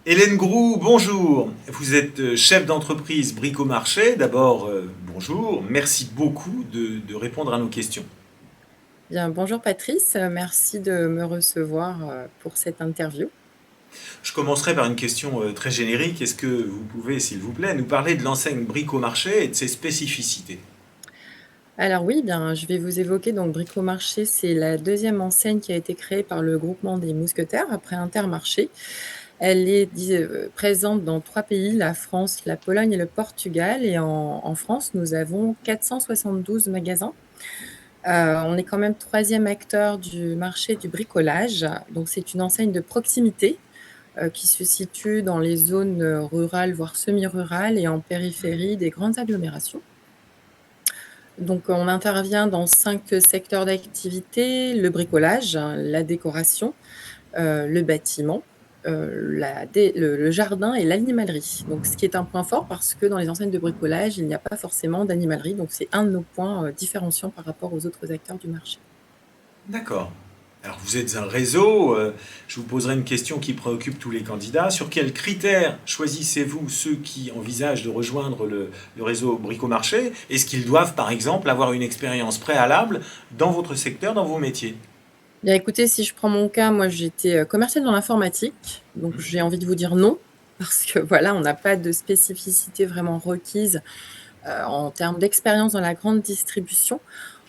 Hélène Groux, bonjour. Vous êtes chef d'entreprise Bricomarché. D'abord, bonjour. Merci beaucoup de répondre à nos questions. Bien, bonjour Patrice, merci de me recevoir pour cette interview. Je commencerai par une question très générique. Est-ce que vous pouvez, s'il vous plaît, nous parler de l'enseigne Bricomarché et de ses spécificités? Alors oui, bien, je vais vous évoquer donc Bricomarché, c'est la deuxième enseigne qui a été créée par le groupement des Mousquetaires après Intermarché. Elle est présente dans 3 pays, la France, la Pologne et le Portugal. Et en France, nous avons 472 magasins. On est quand même troisième acteur du marché du bricolage. Donc c'est une enseigne de proximité qui se situe dans les zones rurales, voire semi-rurales et en périphérie des grandes agglomérations. Donc, on intervient dans 5 secteurs d'activité: le bricolage, la décoration, le bâtiment, le jardin et l'animalerie. Donc, ce qui est un point fort parce que dans les enseignes de bricolage, il n'y a pas forcément d'animalerie. Donc, c'est un de nos points différenciants par rapport aux autres acteurs du marché. D'accord. Alors, vous êtes un réseau. Je vous poserai une question qui préoccupe tous les candidats. Sur quels critères choisissez-vous ceux qui envisagent de rejoindre le réseau Bricomarché? Est-ce qu'ils doivent, par exemple, avoir une expérience préalable dans votre secteur, dans vos métiers? Bien, écoutez, si je prends mon cas, moi, j'étais commerciale dans l'informatique. Donc, j'ai envie de vous dire non, parce que voilà, on n'a pas de spécificité vraiment requise en termes d'expérience dans la grande distribution.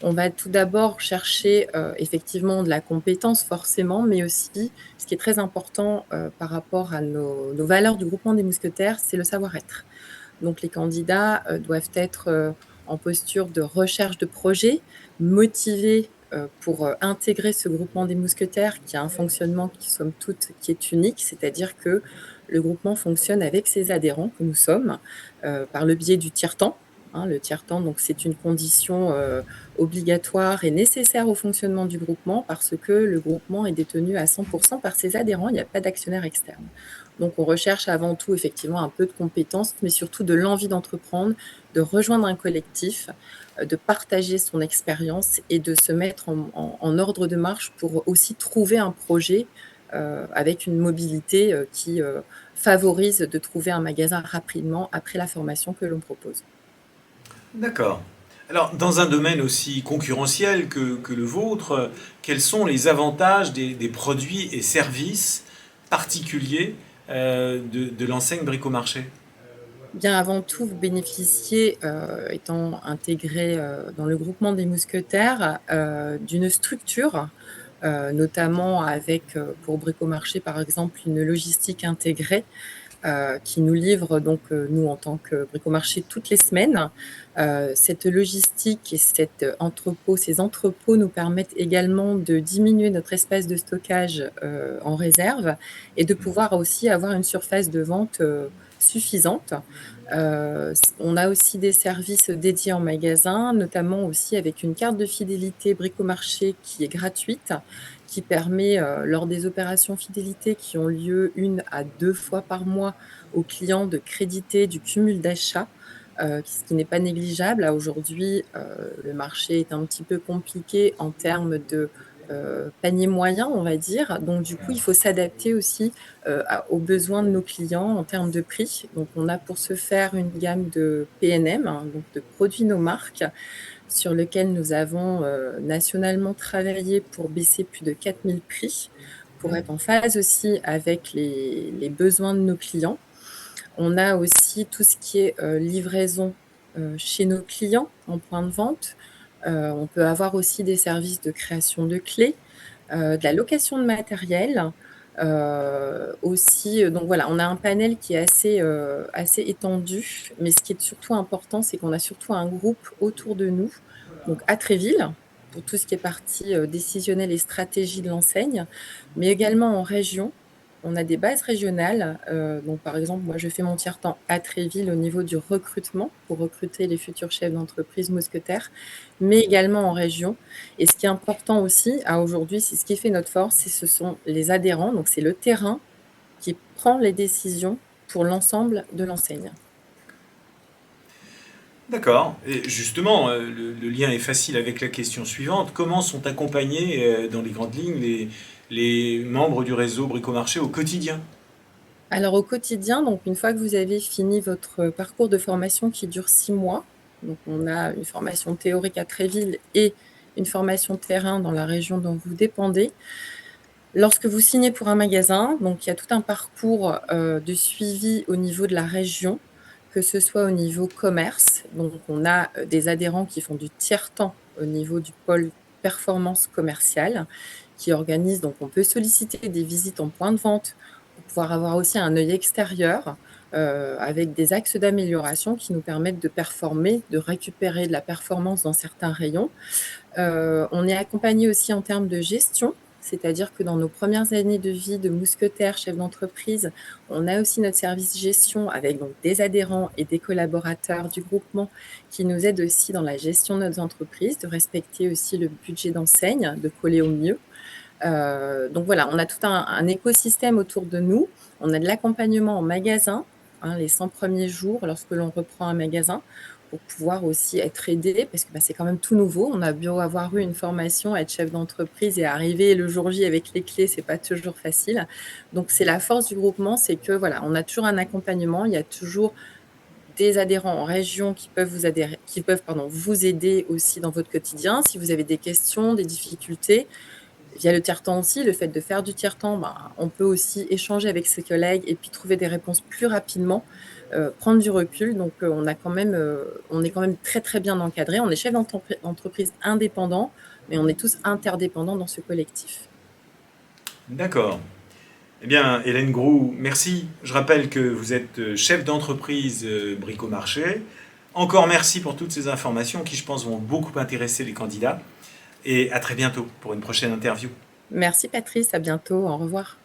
On va tout d'abord chercher effectivement de la compétence forcément, mais aussi, ce qui est très important par rapport à nos valeurs du groupement des mousquetaires, c'est le savoir-être. Donc les candidats doivent être en posture de recherche de projet, motivés pour intégrer ce groupement des mousquetaires qui a un fonctionnement qui, somme toute, qui est unique, c'est-à-dire que le groupement fonctionne avec ses adhérents que nous sommes par le biais du tiers-temps. Le tiers-temps, donc, c'est une condition obligatoire et nécessaire au fonctionnement du groupement parce que le groupement est détenu à 100% par ses adhérents, il n'y a pas d'actionnaire externe. Donc, on recherche avant tout effectivement un peu de compétences, mais surtout de l'envie d'entreprendre, de rejoindre un collectif, de partager son expérience et de se mettre en ordre de marche pour aussi trouver un projet avec une mobilité qui favorise de trouver un magasin rapidement après la formation que l'on propose. D'accord. Alors, dans un domaine aussi concurrentiel que le vôtre, quels sont les avantages des produits et services particuliers de l'enseigne Bricomarché? Bien, avant tout, vous bénéficiez, étant intégré dans le groupement des mousquetaires, d'une structure, notamment avec, pour Bricomarché, par exemple, une logistique intégrée qui nous livre donc nous en tant que Bricomarché toutes les semaines. Cette logistique et ces entrepôts nous permettent également de diminuer notre espace de stockage en réserve et de pouvoir aussi avoir une surface de vente suffisante. On a aussi des services dédiés en magasin, notamment aussi avec une carte de fidélité Bricomarché qui est gratuite, qui permet, lors des opérations fidélité qui ont lieu 1 à 2 fois par mois aux clients, de créditer du cumul d'achats, ce qui n'est pas négligeable. Aujourd'hui, le marché est un petit peu compliqué en termes de panier moyen, on va dire. Donc du coup, il faut s'adapter aussi aux besoins de nos clients en termes de prix. Donc on a pour ce faire une gamme de PNM, hein, donc de produits nos marques, sur lequel nous avons nationalement travaillé pour baisser plus de 4000 prix, pour être en phase aussi avec les besoins de nos clients. On a aussi tout ce qui est livraison chez nos clients en point de vente. On peut avoir aussi des services de création de clés, de la location de matériel. Aussi, donc voilà, on a un panel qui est assez étendu, mais ce qui est surtout important, c'est qu'on a surtout un groupe autour de nous, donc à Tréville, pour tout ce qui est partie décisionnelle et stratégie de l'enseigne, mais également en région. On a des bases régionales. Donc, par exemple, moi, je fais mon tiers-temps à Tréville au niveau du recrutement pour recruter les futurs chefs d'entreprise mousquetaires, mais également en région. Et ce qui est important aussi, à aujourd'hui, c'est ce qui fait notre force, ce sont les adhérents. Donc, c'est le terrain qui prend les décisions pour l'ensemble de l'enseigne. D'accord. Et justement, le lien est facile avec la question suivante. Comment sont accompagnés, dans les grandes lignes, les membres du réseau Bricomarché au quotidien? Alors au quotidien, donc une fois que vous avez fini votre parcours de formation qui dure 6 mois, donc on a une formation théorique à Tréville et une formation terrain dans la région dont vous dépendez. Lorsque vous signez pour un magasin, donc il y a tout un parcours, de suivi au niveau de la région, que ce soit au niveau commerce, donc on a, des adhérents qui font du tiers-temps au niveau du pôle performance commerciale, qui organisent donc on peut solliciter des visites en point de vente pour pouvoir avoir aussi un œil extérieur, avec des axes d'amélioration qui nous permettent de performer, de récupérer de la performance dans certains rayons. On est accompagné aussi en termes de gestion, c'est-à-dire que dans nos premières années de vie de mousquetaires, chefs d'entreprise, on a aussi notre service gestion avec donc des adhérents et des collaborateurs du groupement qui nous aident aussi dans la gestion de nos entreprises, de respecter aussi le budget d'enseigne, de coller au mieux. Donc voilà, on a tout un écosystème autour de nous. On a de l'accompagnement en magasin, hein, les 100 premiers jours lorsque l'on reprend un magasin pour pouvoir aussi être aidé parce que, bah, c'est quand même tout nouveau. On a beau avoir eu une formation, être chef d'entreprise et arriver le jour J avec les clés, c'est pas toujours facile. Donc c'est la force du groupement, c'est que voilà, on a toujours un accompagnement, il y a toujours des adhérents en région qui peuvent vous aider aussi dans votre quotidien. Si vous avez des questions, des difficultés, via le tiers-temps aussi, le fait de faire du tiers-temps, ben, on peut aussi échanger avec ses collègues et puis trouver des réponses plus rapidement, prendre du recul. Donc, on est quand même très, très bien encadré. On est chef d'entreprise indépendant, mais on est tous interdépendants dans ce collectif. D'accord. Eh bien, Hélène Groux, merci. Je rappelle que vous êtes chef d'entreprise Bricomarché. Encore merci pour toutes ces informations qui, je pense, vont beaucoup intéresser les candidats. Et à très bientôt pour une prochaine interview. Merci Patrice, à bientôt, au revoir.